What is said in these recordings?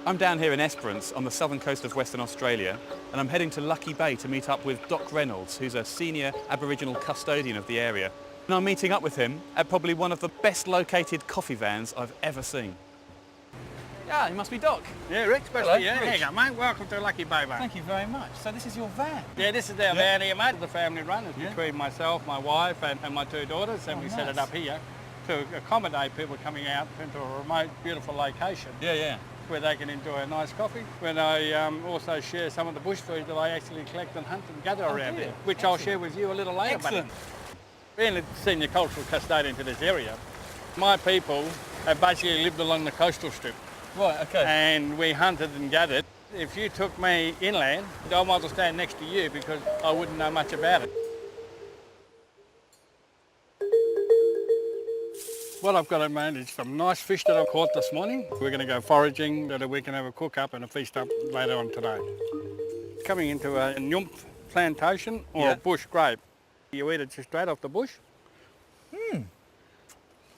I'm down here in Esperance on the southern coast of Western Australia, and I'm heading to Lucky Bay to meet up with Doc Reynolds, who's a senior Aboriginal custodian of the area. And I'm meeting up with him at probably one of the best located coffee vans I've ever seen. Yeah, you must be Doc. Yeah, Rick, especially Hello, you. Rich. Here you go, mate. Welcome to Lucky Bay, mate. Thank you very much. So this is your van? Yeah, this is our van here, mate. The family run. It's Yeah. between myself, my wife, and my two daughters, and we set it nice. up here to accommodate people coming out into a remote, beautiful location Yeah. where they can enjoy a nice coffee. When I also share some of the bush food that I actually collect and hunt and gather around dear. here, which I'll share with you a little later. Excellent. Being a senior cultural custodian to this area, my people have basically lived along the coastal strip. Right, okay. And we hunted and gathered. If you took me inland, I might as well stand next to you because I wouldn't know much about it. What I've got in mind is some nice fish that I caught this morning. We're going to go foraging so that we can have a cook up and a feast up later on today. Coming into a nymph plantation or a bush grape. You eat it just straight off the bush.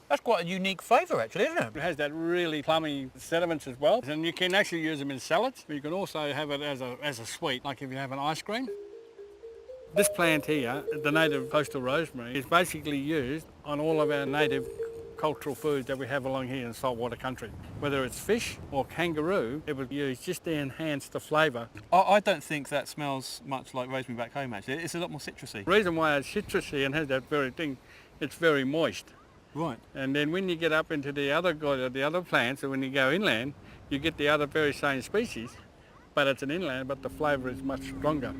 That's quite a unique flavour actually, isn't it? It has that really plummy sediments as well, and you can actually use them in salads. But you can also have it as a sweet, like if you have an ice cream. This plant here, the native coastal rosemary, is basically used on all of our native cultural foods that we have along here in saltwater country. Whether it's fish or kangaroo, it was used just to enhance the flavour. I don't think that smells much like rosemary back home actually. It's a lot more citrusy. The reason why it's citrusy and has that very thing, it's very moist. Right. And then when you get up into the other plants, and when you go inland, you get the other very same species, but it's an inland, but the flavour is much stronger.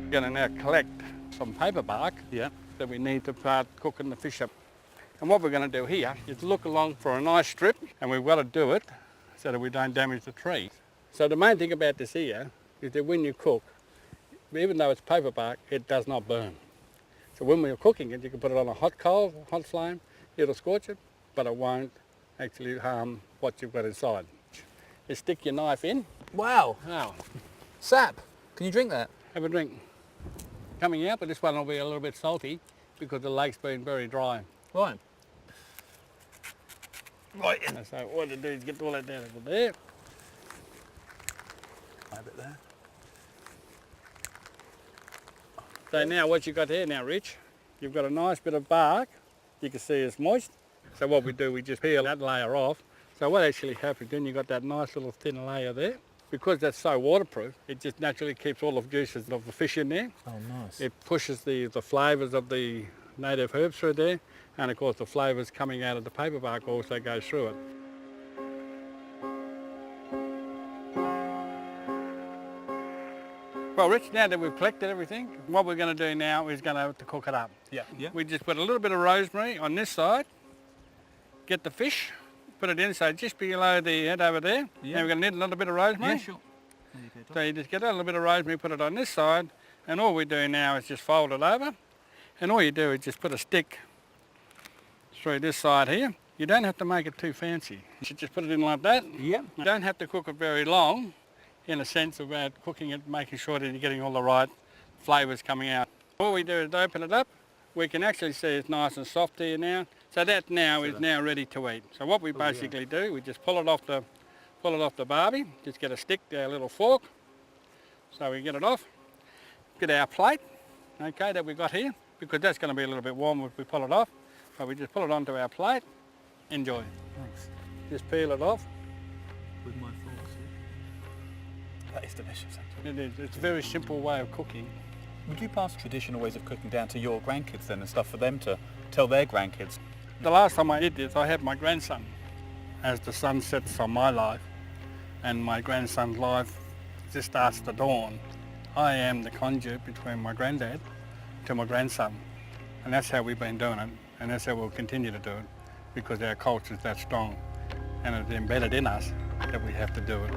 We're going to now collect some paper bark that we need to start cooking the fish up. And what we're going to do here is look along for a nice strip, and we've got to do it so that we don't damage the tree. So the main thing about this here is that when you cook, even though it's paper bark, it does not burn. So when we're cooking it, you can put it on a hot coal, hot flame, it'll scorch it, but it won't actually harm what you've got inside. You stick your knife in. Wow. Now, Sap. Can you drink that? have a drink. Coming out, but this one will be a little bit salty because the lake's been very dry. Right. Right. So what to do is get all that down over there. A bit there. So now what you've got here now, Rich, you've got a nice bit of bark. You can see it's moist. So what we do, we just peel that layer off. So what actually happens, then you've got that nice little thin layer there. Because that's so waterproof, it just naturally keeps all the juices of the fish in there. Oh, nice. It pushes the flavours of the native herbs through there, and of course the flavours coming out of the paper bark also goes through it. Well, Rich, now that we've collected everything, what we're going to do now is going to have to cook it up. Yeah. We just put a little bit of rosemary on this side, get the fish, put it in, so just below the head over there. Yeah. Now we're going to need a little bit of rosemary. Yeah, sure. There you go, Doc. So you just get a little bit of rosemary, put it on this side, and all we do now is just fold it over, and all you do is just put a stick through this side here. You don't have to make it too fancy. You should just put it in like that. Yeah. You don't have to cook it very long, in a sense about cooking it, making sure that you're getting all the right flavours coming out. All we do is open it up. We can actually see it's nice and soft here now. So that now is now ready to eat. So what we basically do, we just pull it off the barbie. Just get a stick, our little fork. So we get it off. Get our plate, okay, that we got here, because that's going to be a little bit warm if we pull it off. So we just pull it onto our plate. Enjoy. Thanks. Just peel it off. With my forks. That is delicious, actually. It is. It's a very simple way of cooking. Would you pass traditional ways of cooking down to your grandkids then and stuff for them to tell their grandkids? The last time I did this, I had my grandson. As the sun sets on my life and my grandson's life just starts to dawn, I am the conduit between my granddad to my grandson. And that's how we've been doing it, and that's how we'll continue to do it, because our culture is that strong and it's embedded in us that we have to do it.